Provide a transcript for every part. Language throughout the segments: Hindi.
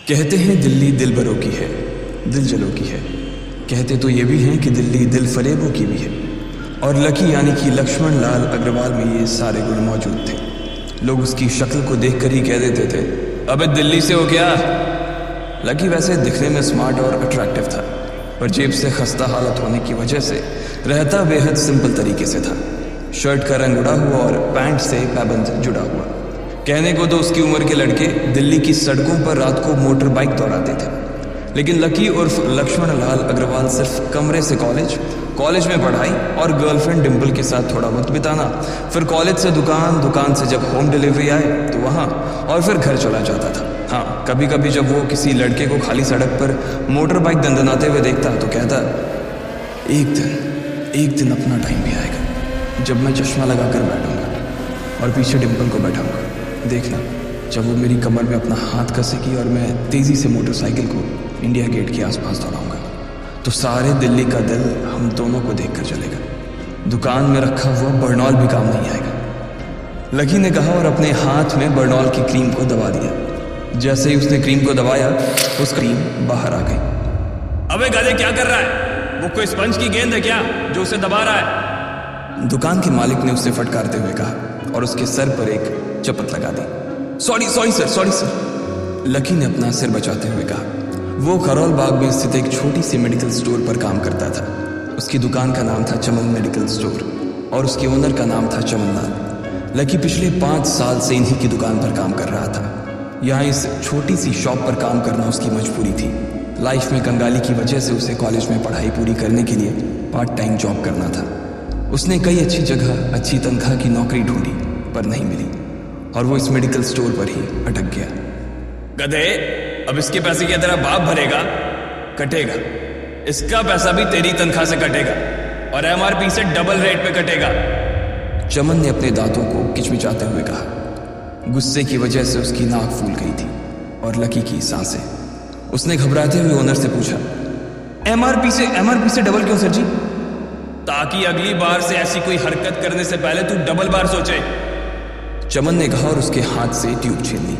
कहते हैं दिल्ली दिल भरों की है, दिल जलों की है। कहते तो ये भी हैं कि दिल्ली दिल फरेबों की भी है। और लकी यानी कि लक्ष्मण लाल अग्रवाल में ये सारे गुण मौजूद थे। लोग उसकी शक्ल को देखकर ही कह देते थे, अबे दिल्ली से हो क्या। लकी वैसे दिखने में स्मार्ट और अट्रैक्टिव था, पर जेब से खस्ता हालत होने की वजह से रहता बेहद सिंपल तरीके से था। शर्ट का रंग उड़ा हुआ और पैंट से पैबंद जुड़ा हुआ। कहने को तो उसकी उम्र के लड़के दिल्ली की सड़कों पर रात को मोटर बाइक दौड़ाते थे, लेकिन लकी उर्फ लक्ष्मण लाल अग्रवाल सिर्फ कमरे से कॉलेज में पढ़ाई और गर्लफ्रेंड डिम्पल के साथ थोड़ा वक्त बिताना, फिर कॉलेज से दुकान, दुकान से जब होम डिलीवरी आए तो वहाँ, और फिर घर चला जाता था। हाँ, कभी कभी जब वो किसी लड़के को खाली सड़क पर मोटर बाइक दंदनाते हुए देखता तो कहता, एक दिन अपना टाइम भी आएगा जब मैं चश्मा लगा कर बैठूंगा और पीछे डिम्पल को बैठाऊंगा। देखना, जब वो मेरी कमर में अपना हाथ कसेगी और मैं तेज़ी से मोटरसाइकिल को इंडिया गेट के आसपास दौड़ाऊंगा, तो सारे दिल्ली का दिल हम दोनों को देखकर चलेगा। दुकान में रखा हुआ बर्नॉल भी काम नहीं आएगा। लकी ने कहा और अपने हाथ में बर्नॉल की क्रीम को दबा दिया। जैसे ही उसने क्रीम को दबाया, उस क्रीम बाहर आ गई। अबे गधे, क्या कर रहा है? वो कोई स्पंज की गेंद है क्या जो उसे दबा रहा है? दुकान के मालिक ने उसे फटकारते हुए कहा और उसके सर पर एक चपत लगा दी। Sorry sir. लकी ने अपना सिर बचाते हुए कहा। वो करोल बाग में स्थित एक छोटी सी मेडिकल स्टोर पर काम करता था। उसकी दुकान का नाम था चमन मेडिकल स्टोर और उसके ओनर का नाम था चमन लाल। लकी पिछले 5 साल से इन्हीं की दुकान पर काम कर रहा था। यहाँ इस छोटी सी शॉप पर काम करना उसकी मजबूरी थी। लाइफ में कंगाली की वजह से उसे कॉलेज में पढ़ाई पूरी करने के लिए पार्ट टाइम जॉब करना था। उसने कई अच्छी जगह अच्छी तनख्वाह की नौकरी ढूंढी, पर नहीं मिली और वो इस मेडिकल स्टोर पर ही अटक गया। गधे, अब इसके पैसे क्या तेरा बाप भरेगा? कटेगा। इसका पैसा भी तेरी तनख्वाह से कटेगा और एमआरपी से डबल रेट पे कटेगा। चमन ने अपने दांतों को किचमिचाते हुए कहा। गुस्से की वजह से उसकी नाक फूल गई थी और लकी की सांसें। उसने घबराते हुए ओनर से पूछा, एमआरपी से डबल क्यों सर जी? ताकि अगली बार से ऐसी कोई हरकत करने से पहले तू डबल बार सोचे, चमन ने कहा और उसके हाथ से ट्यूब छीन ली।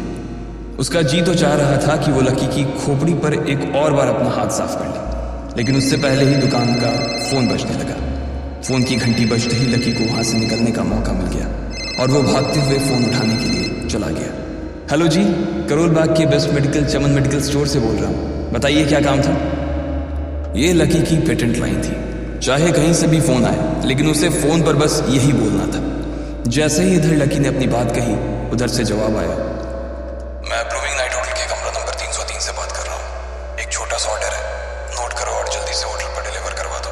उसका जी तो चाह रहा था कि वो लकी की खोपड़ी पर एक और बार अपना हाथ साफ कर ले, लेकिन उससे पहले ही दुकान का फोन बजने लगा। फोन की घंटी बजते ही लकी को वहां से निकलने का मौका मिल गया और वो भागते हुए फोन उठाने के लिए चला गया। हेलो जी, करोल बाग के बेस्ट मेडिकल चमन मेडिकल स्टोर से बोल रहा हूँ, बताइए क्या काम था? ये लकी की पेटेंट लाइन थी। चाहे कहीं से भी फोन आए, लेकिन उसे फोन पर बस यही बोलना था। जैसे ही इधर लकी ने अपनी बात कही, उधर से जवाब आया, मैं ब्लूमिंग नाइट होटल के कमरा नंबर 303 से बात कर रहा हूँ। एक छोटा सा ऑर्डर है, नोट करो और जल्दी से होटल पर डिलीवर करवा दो।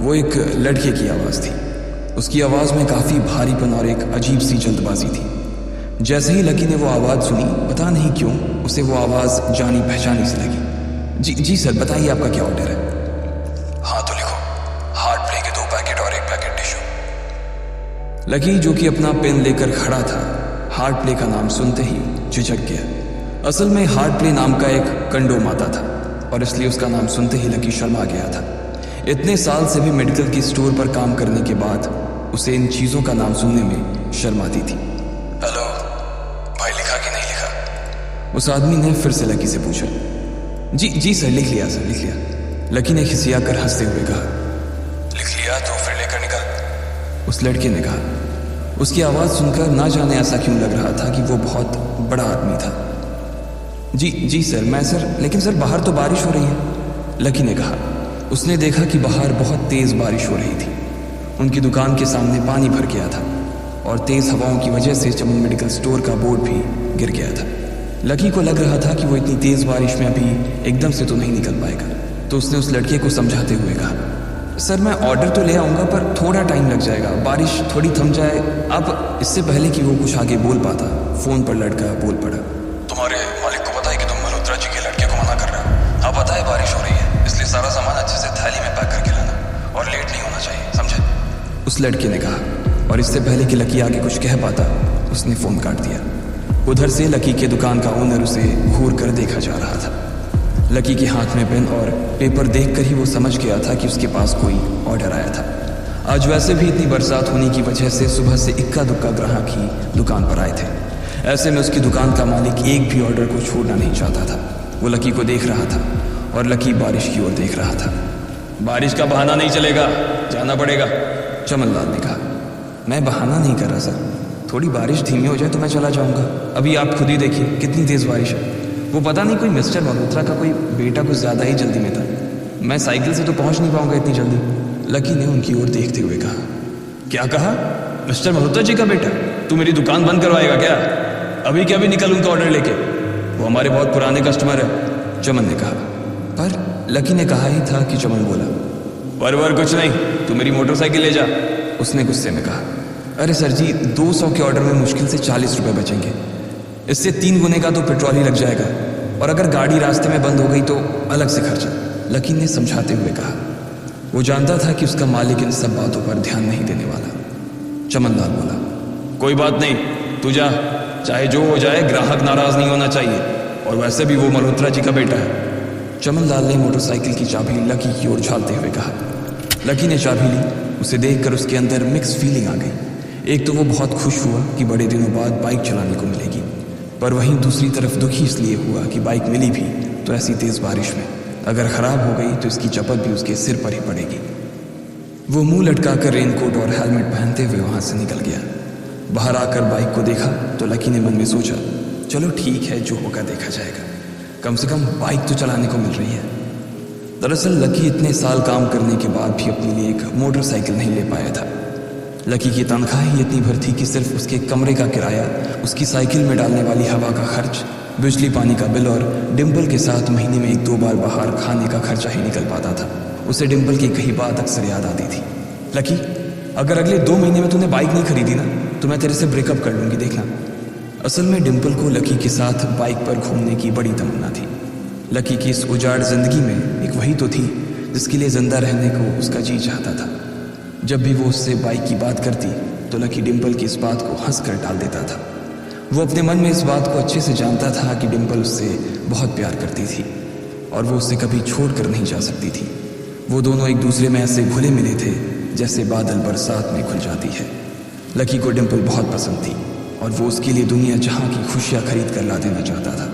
वो एक लड़के की आवाज़ थी। उसकी आवाज़ में काफ़ी भारीपन और एक अजीब सी जल्दबाजी थी। जैसे ही लकी ने वो आवाज़ सुनी, पता नहीं क्यों उसे वो आवाज़ जानी पहचानी सी लगी। जी सर, बताइए आपका क्या ऑर्डर है? हाँ तो लिखो, हार्ट प्ले के 2 पैकेट और 1 पैकेट टिश्यू। लकी, जो कि अपना पेन लेकर खड़ा था, हार्ट प्ले का नाम सुनते ही झिझक गया। असल में हार्ट प्ले नाम का एक कंडोम आता था और इसलिए उसका नाम सुनते ही लकी शर्मा गया था। इतने साल से भी मेडिकल की स्टोर पर काम करने के बाद उसे इन चीज़ों का नाम सुनने में शर्म आती थी। हेलो भाई, लिखा कि नहीं लिखा? उस आदमी ने फिर से लकी से पूछा। जी सर, लिख लिया सर, लिख लिया। लकी ने खिसिया कर हंसते हुए कहा। लिख लिया तो फिर लेकर निकल, उस लड़के ने कहा। उसकी आवाज़ सुनकर ना जाने ऐसा क्यों लग रहा था कि वो बहुत बड़ा आदमी था। जी सर, मैं सर, लेकिन सर बाहर तो बारिश हो रही है, लकी ने कहा। उसने देखा कि बाहर बहुत तेज़ बारिश हो रही थी। उनकी दुकान के सामने पानी भर गया था और तेज़ हवाओं की वजह से चमन मेडिकल स्टोर का बोर्ड भी गिर गया था। लकी को लग रहा था कि वो इतनी तेज़ बारिश में अभी एकदम से तो नहीं निकल पाएगा, तो उसने उस लड़के को समझाते हुए कहा, सर मैं ऑर्डर तो ले आऊँगा पर थोड़ा टाइम लग जाएगा, बारिश थोड़ी थम जाए। अब इससे पहले कि वो कुछ आगे बोल पाता, फ़ोन पर लड़का बोल पड़ा। तुम्हारे मालिक को पता है कि तुम मल्होत्रा जी के लड़के को मना कर रहे हो? हाँ पता है, बारिश हो रही है, इसलिए सारा सामान अच्छे से थैली में पैक करके लाना और लेट नहीं होना चाहिए, समझे? उस लड़के ने कहा और इससे पहले कि लकी आगे कुछ कह पाता, उसने फ़ोन काट दिया। उधर से लकी के दुकान का ओनर उसे घूर कर देखा जा रहा था। लकी के हाथ में पेन और पेपर देखकर ही वो समझ गया था कि उसके पास कोई ऑर्डर आया था। आज वैसे भी इतनी बरसात होने की वजह से सुबह से इक्का दुक्का ग्राहक ही दुकान पर आए थे। ऐसे में उसकी दुकान का मालिक एक भी ऑर्डर को छोड़ना नहीं चाहता था। वो लकी को देख रहा था और लकी बारिश की ओर देख रहा था। बारिश का बहाना नहीं चलेगा, जाना पड़ेगा, चमनलाल ने कहा। मैं बहाना नहीं कर रहा सर, थोड़ी बारिश धीमी हो जाए तो मैं चला जाऊंगा। अभी आप खुद ही देखिए कितनी तेज बारिश है। वो पता नहीं कोई मिस्टर मल्होत्रा का कोई बेटा कुछ ज़्यादा ही जल्दी में था, मैं साइकिल से तो पहुंच नहीं पाऊंगा इतनी जल्दी। लकी ने उनकी ओर देखते हुए कहा। क्या कहा? मिस्टर मल्होत्रा जी का बेटा? तू मेरी दुकान बंद करवाएगा क्या? अभी क्या भी निकल उनका ऑर्डर लेके, वो हमारे बहुत पुराने कस्टमर है, चमन ने कहा। पर लकी ने कहा ही था कि चमन बोला। पर कुछ नहीं, तू मेरी मोटरसाइकिल ले जा, उसने गुस्से में कहा। अरे सर जी, 200 के ऑर्डर में मुश्किल से 40 रुपए बचेंगे, इससे 3 गुने का तो पेट्रोल ही लग जाएगा, और अगर गाड़ी रास्ते में बंद हो गई तो अलग से खर्चा, लकी ने समझाते हुए कहा। वो जानता था कि उसका मालिक इन सब बातों पर ध्यान नहीं देने वाला। चमनलाल बोला। कोई बात नहीं, तू जा, चाहे जो हो जाए ग्राहक नाराज नहीं होना चाहिए, और वैसे भी वो मल्होत्रा जी का बेटा है। चमनलाल ने मोटरसाइकिल की चाबी लकी की ओर उछालते हुए कहा। लकी ने चाबी ली, उसे देखकर उसके अंदर मिक्स फीलिंग आ गई। एक तो वो बहुत खुश हुआ कि बड़े दिनों बाद बाइक चलाने को मिलेगी, पर वहीं दूसरी तरफ दुखी इसलिए हुआ कि बाइक मिली भी तो ऐसी तेज बारिश में, अगर खराब हो गई तो इसकी चपत भी उसके सिर पर ही पड़ेगी। वो मुंह लटकाकर रेनकोट और हेलमेट पहनते हुए वहां से निकल गया। बाहर आकर बाइक को देखा तो लकी ने मन में सोचा, चलो ठीक है, जो होगा देखा जाएगा, कम से कम बाइक तो चलाने को मिल रही है। दरअसल लकी इतने साल काम करने के बाद भी अपने लिए एक मोटरसाइकिल नहीं ले पाया था। लकी की तनख्वाह ही इतनी भर थी कि सिर्फ उसके कमरे का किराया, उसकी साइकिल में डालने वाली हवा का खर्च, बिजली पानी का बिल और डिम्पल के साथ महीने में 1-2 बार बाहर खाने का खर्चा ही निकल पाता था। उसे डिम्पल की कही बात अक्सर याद आती थी। लकी, अगर अगले 2 महीने में तूने बाइक नहीं खरीदी ना तो मैं तेरे से ब्रेकअप कर लूंगी, देखना। असल में डिम्पल को लकी के साथ बाइक पर घूमने की बड़ी तमन्ना थी। लकी की इस उजाड़ जिंदगी में एक वही तो थी जिसके लिए जिंदा रहने को उसका जी चाहता था। जब भी वो उससे बाइक की बात करती तो लकी डिम्पल की इस बात को हंस कर टाल देता था। वो अपने मन में इस बात को अच्छे से जानता था कि डिम्पल उससे बहुत प्यार करती थी और वो उसे कभी छोड़ कर नहीं जा सकती थी। वो दोनों एक दूसरे में ऐसे घुले मिले थे जैसे बादल बरसात में घुल जाती है। लकी को डिम्पल बहुत पसंद थी और वो उसके लिए दुनिया जहाँ की खुशियाँ खरीद कर ला देना चाहता था।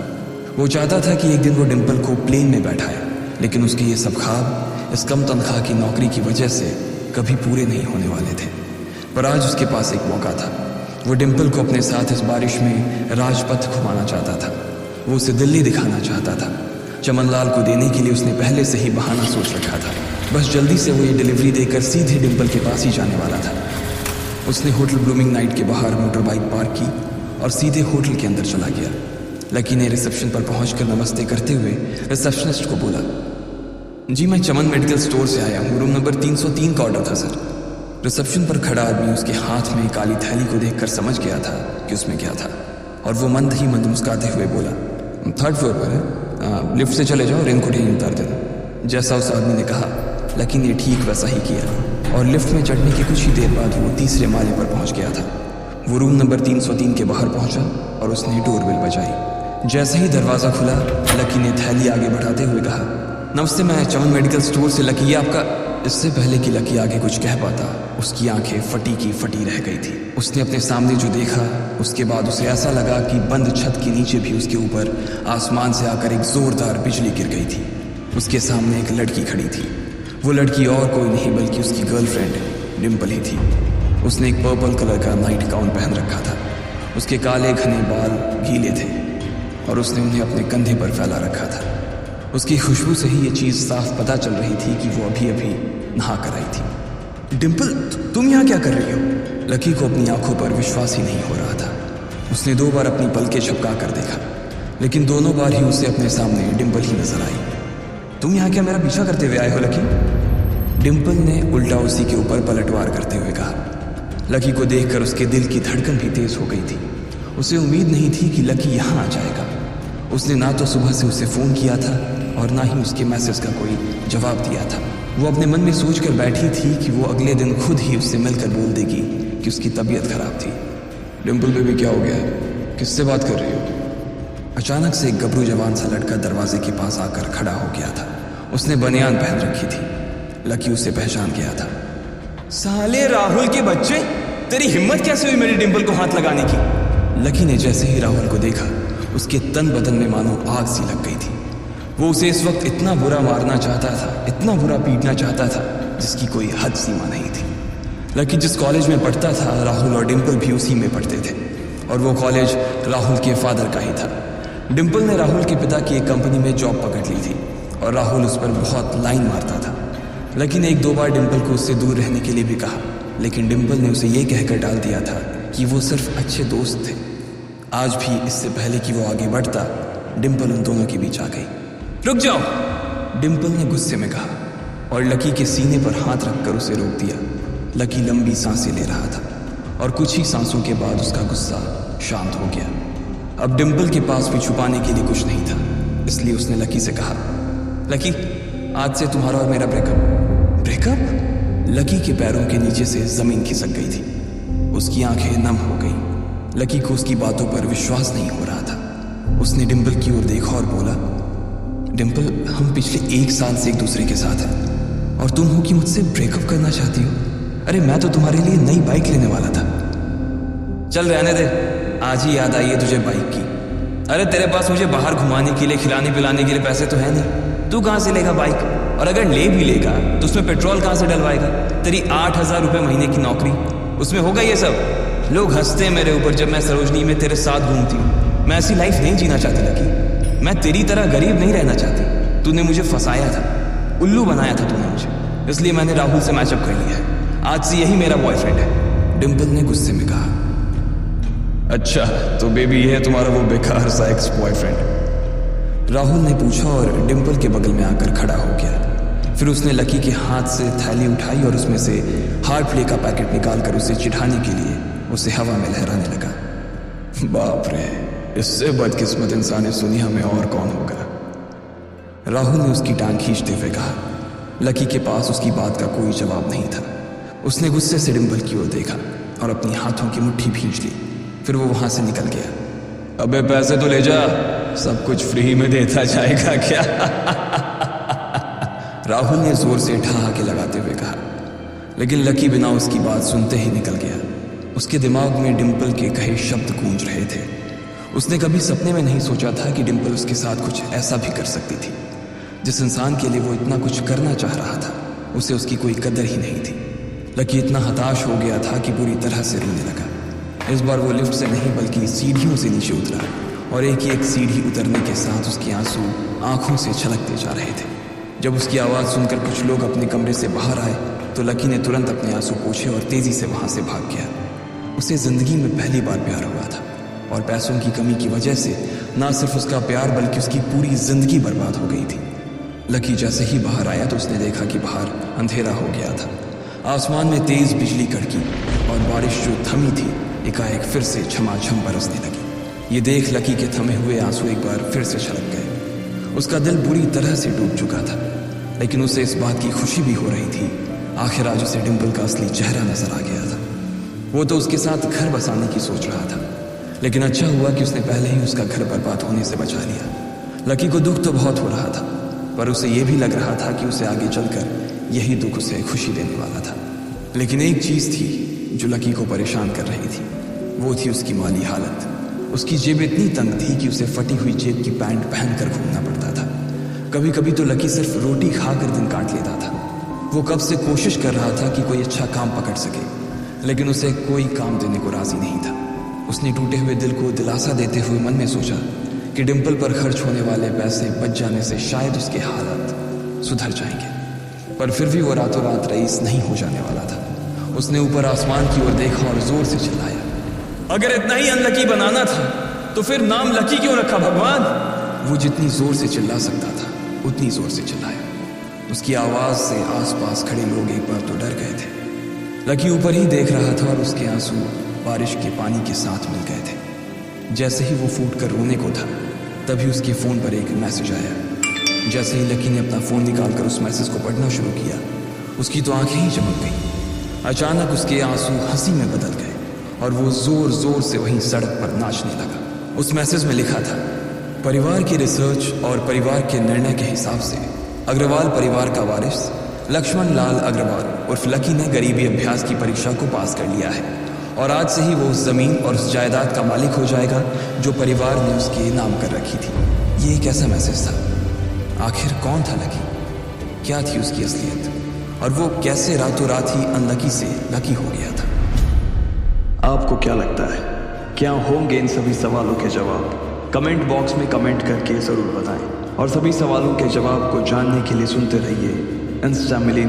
वो चाहता था कि एक दिन वो डिम्पल को प्लेन में बैठाए, लेकिन उसके ये सब ख्वाब इस कम तनख्वाह की नौकरी की वजह से कभी पूरे नहीं होने वाले थे। पर आज उसके पास एक मौका था। वो डिम्पल को अपने साथ इस बारिश में राजपथ घुमाना चाहता था। वो उसे दिल्ली दिखाना चाहता था। चमनलाल को देने के लिए उसने पहले से ही बहाना सोच रखा था। बस जल्दी से वो ये डिलीवरी देकर सीधे डिम्पल के पास ही जाने वाला था। उसने होटल ब्लूमिंग नाइट के बाहर मोटर बाइक पार्क की और सीधे होटल के अंदर चला गया। लकी ने रिसेप्शन पर पहुंचकर नमस्ते करते हुए रिसेप्शनिस्ट को बोला, जी मैं चमन मेडिकल स्टोर से आया हूँ, रूम नंबर 303 का ऑर्डर था सर। रिसेप्शन पर खड़ा आदमी उसके हाथ में काली थैली को देखकर समझ गया था कि उसमें क्या था और वो मंद ही मंद मुस्कुराते हुए बोला, 3rd फ्लोर पर है, लिफ्ट से चले जाओ, रेनकोट यहीं उतार देना। जैसा उस आदमी ने कहा लकी ने ठीक वैसा ही किया और लिफ्ट में चढ़ने के कुछ ही देर बाद वो 3रे माले पर पहुंच गया था। वो रूम नंबर 303 के बाहर पहुंचा और उसने डोरबेल बजाई। जैसे ही दरवाज़ा खुला लकी ने थैली आगे बढ़ाते हुए कहा, नमस्ते, मैं चमन मेडिकल स्टोर से लकी, ये आपका। इससे पहले कि लकी आगे कुछ कह पाता उसकी आंखें फटी की फटी रह गई थी। उसने अपने सामने जो देखा उसके बाद उसे ऐसा लगा कि बंद छत के नीचे भी उसके ऊपर आसमान से आकर एक जोरदार बिजली गिर गई थी। उसके सामने एक लड़की खड़ी थी। वो लड़की और कोई नहीं बल्कि उसकी गर्लफ्रेंड डिम्पल ही थी। उसने एक पर्पल कलर का नाइट गाउन पहन रखा था। उसके काले घने बाल गीले थे और उसने उन्हें अपने कंधे पर फैला रखा था। उसकी खुशबू से ही ये चीज़ साफ पता चल रही थी कि वो अभी अभी नहा कर आई थी। डिम्पल, तुम यहाँ क्या कर रही हो? लकी को अपनी आंखों पर विश्वास ही नहीं हो रहा था। उसने 2 बार अपनी पलकें झपका कर देखा, लेकिन दोनों बार ही उसे अपने सामने डिम्पल ही नजर आई। तुम यहाँ क्या मेरा पीछा करते हुए आए हो लकी? डिम्पल ने उल्टा उसी के ऊपर पलटवार करते हुए कहा। लकी को देखकर उसके दिल की धड़कन भी तेज हो गई थी। उसे उम्मीद नहीं थी कि लकी यहाँ आ जाएगा। उसने ना तो सुबह से उसे फ़ोन किया था और ना ही उसके मैसेज का कोई जवाब दिया था। वो अपने मन में सोच कर बैठी थी कि वो अगले दिन खुद ही उससे मिलकर बोल देगी कि उसकी तबीयत खराब थी। डिम्पल बेबी, क्या हो गया है? किससे बात कर रही हो? अचानक से एक गबरू जवान सा लड़का दरवाजे के पास आकर खड़ा हो गया था। उसने बनियान पहन रखी थी। लकी उसे पहचान गया था। साले राहुल के बच्चे, तेरी हिम्मत कैसे हुई मेरी डिम्पल को हाथ लगाने की? लकी ने जैसे ही राहुल को देखा उसके तन बदन में मानो आग सी लग गई थी। वो उसे इस वक्त इतना बुरा मारना चाहता था, इतना बुरा पीटना चाहता था जिसकी कोई हद सीमा नहीं थी। लकी जिस कॉलेज में पढ़ता था, राहुल और डिम्पल भी उसी में पढ़ते थे और वो कॉलेज राहुल के फादर का ही था। डिम्पल ने राहुल के पिता की एक कंपनी में जॉब पकड़ ली थी और राहुल उस पर बहुत लाइन मारता था। लकी ने 1-2 बार डिम्पल को उससे दूर रहने के लिए भी कहा, लेकिन डिम्पल ने उसे ये कहकर टाल दिया था कि वो सिर्फ अच्छे दोस्त थे। आज भी इससे पहले कि वो आगे बढ़ता, डिम्पल उन दोनों के बीच आ गई। रुक जाओ, डिम्पल ने गुस्से में कहा और लकी के सीने पर हाथ रखकर उसे रोक दिया। लकी लंबी सांसें ले रहा था और कुछ ही सांसों के बाद उसका गुस्सा शांत हो गया। अब डिम्पल के पास भी छुपाने के लिए कुछ नहीं था, इसलिए उसने लकी से कहा, लकी, आज से तुम्हारा और मेरा ब्रेकअप। ब्रेकअप? लकी के पैरों के नीचे से जमीन खिसक गई थी। उसकी आंखें नम हो गईं। लकी को उसकी बातों पर विश्वास नहीं हो रहा था। उसने डिम्पल की ओर देखा और बोला, डिम्पल, हम पिछले 1 साल से एक दूसरे के साथ हैं और तुम हो कि मुझसे ब्रेकअप करना चाहती हो? अरे मैं तो तुम्हारे लिए नई बाइक लेने वाला था। चल रहने दे, आज ही याद आई है तुझे बाइक की। अरे तेरे पास मुझे बाहर घुमाने के लिए, खिलाने पिलाने के लिए पैसे तो है नहीं, तू कहाँ से लेगा बाइक? और अगर ले भी लेगा तो उसमें पेट्रोल कहाँ से डलवाएगा? तेरी 8,000 रुपये महीने की नौकरी, उसमें होगा ये सब? लोग हंसते हैं मेरे ऊपर जब मैं सरोजनी में तेरे साथ घूमती हूँ। मैं ऐसी लाइफ नहीं जीना चाहती लकी। मैं तेरी तरह गरीब नहीं रहना चाहती। तूने मुझे फंसाया था, उल्लू बनाया था तूने मुझे, इसलिए मैंने राहुल से मैचअप कर लिया है। आज से यही मेरा बॉयफ्रेंड है, डिम्पल ने गुस्से में कहा। अच्छा, तो बेबी ये है तुम्हारा वो बेकार सा एक्स बॉयफ्रेंड? राहुल ने पूछा और डिम्पल के बगल में आकर खड़ा हो गया। फिर उसने लकी के हाथ से थैली उठाई और उसमें से हार्ट प्ले का पैकेट निकालकर उसे चिढ़ाने के लिए उसे हवा में लहराने लगा। बाप रे, इससे बदकिस्मत इंसान इस दुनिया में और कौन होगा? राहुल ने उसकी टांग खींचते हुए कहा। लकी के पास उसकी बात का कोई जवाब नहीं था। उसने गुस्से से डिम्पल की ओर देखा और अपनी हाथों की मुट्ठी भींच ली। फिर वो वहां से निकल गया। अबे पैसे तो ले जा, सब कुछ फ्री में देता जाएगा क्या? राहुल ने जोर से ठहाके लगाते हुए कहा, लेकिन लकी बिना उसकी बात सुनते ही निकल गया। उसके दिमाग में डिम्पल के कहे शब्द गूंज रहे थे। उसने कभी सपने में नहीं सोचा था कि डिम्पल उसके साथ कुछ ऐसा भी कर सकती थी। जिस इंसान के लिए वो इतना कुछ करना चाह रहा था, उसे उसकी कोई कदर ही नहीं थी। लकी इतना हताश हो गया था कि बुरी तरह से रोने लगा। इस बार वो लिफ्ट से नहीं बल्कि सीढ़ियों से नीचे उतरा और एक ही एक सीढ़ी उतरने के साथ उसके आंसू आंखों से छलकते जा रहे थे। जब उसकी आवाज़ सुनकर कुछ लोग अपने कमरे से बाहर आए तो लकी ने तुरंत अपने आंसू पोंछे और तेजी से वहां से भाग गया। उसे जिंदगी में पहली बार प्यार हुआ था और पैसों की कमी की वजह से ना सिर्फ उसका प्यार बल्कि उसकी पूरी जिंदगी बर्बाद हो गई थी। लकी जैसे ही बाहर आया तो उसने देखा कि बाहर अंधेरा हो गया था। आसमान में तेज बिजली कड़की और बारिश जो थमी थी एकाएक फिर से झमाझम बरसने लगी। ये देख लकी के थमे हुए आंसू एक बार फिर से छलक गए। उसका दिल बुरी तरह से डूब चुका था, लेकिन उसे इस बात की खुशी भी हो रही थी। आखिर आज उसे डिम्पल का असली चेहरा नजर आ गया था। वो तो उसके साथ घर बसाने की सोच रहा था, लेकिन अच्छा हुआ कि उसने पहले ही उसका घर बर्बाद होने से बचा लिया। लकी को दुख तो बहुत हो रहा था, पर उसे यह भी लग रहा था कि उसे आगे चलकर यही दुख उसे खुशी देने वाला था। लेकिन एक चीज थी जो लकी को परेशान कर रही थी, वो थी उसकी माली हालत। उसकी जेब इतनी तंग थी कि उसे फटी हुई जेब की पैंट पहनकर घूमना पड़ता था। कभी कभी तो लकी सिर्फ रोटी खाकर दिन काट लेता था। वो कब से कोशिश कर रहा था कि कोई अच्छा काम पकड़ सके, लेकिन उसे कोई काम देने को राजी नहीं था। उसने टूटे हुए दिल को दिलासा देते हुए मन में सोचा कि डिम्पल पर खर्च होने वाले पैसे बच जाने से शायद उसके हालात सुधर जाएंगे, पर फिर भी वो रातों रात रईस नहीं हो जाने वाला था। उसने ऊपर आसमान की ओर देखा और जोर से चिल्लाया, अगर इतना ही अनलकी बनाना था तो फिर नाम लकी क्यों रखा भगवान? वो जितनी जोर से चिल्ला सकता था उतनी जोर से चिल्लाया। उसकी आवाज से आसपास खड़े लोग एक बार तो डर गए थे। लकी ऊपर ही देख रहा था और उसके आंसू बारिश के पानी के साथ मिल गए थे। जैसे ही वो फूट कर रोने को था, तभी उसके फोन पर एक मैसेज आया। जैसे ही लकी ने अपना फोन निकालकर उस मैसेज को पढ़ना शुरू किया, उसकी तो आंखें ही चमक गईं। अचानक उसके आंसू हंसी में बदल गए और वो जोर जोर से वहीं सड़क पर नाचने लगा। उस मैसेज में लिखा था, परिवार की रिसर्च और परिवार के निर्णय के हिसाब से अग्रवाल परिवार का वारिस लक्ष्मण लाल अग्रवाल उर्फ लकी ने गरीबी अभ्यास की परीक्षा को पास कर लिया है और आज से ही वो उस जमीन और उस जायदाद का मालिक हो जाएगा जो परिवार ने उसके नाम कर रखी थी। ये एक ऐसा मैसेज था आखिर कौन था लकी? क्या थी उसकी असलियत? और वो कैसे रातों रात ही अनलकी से लकी हो गया था? आपको क्या लगता है, क्या होंगे इन सभी सवालों के जवाब? कमेंट बॉक्स में कमेंट करके ज़रूर बताएं। और सभी सवालों के जवाब को जानने के लिए सुनते रहिए इंस्टा मिलियन।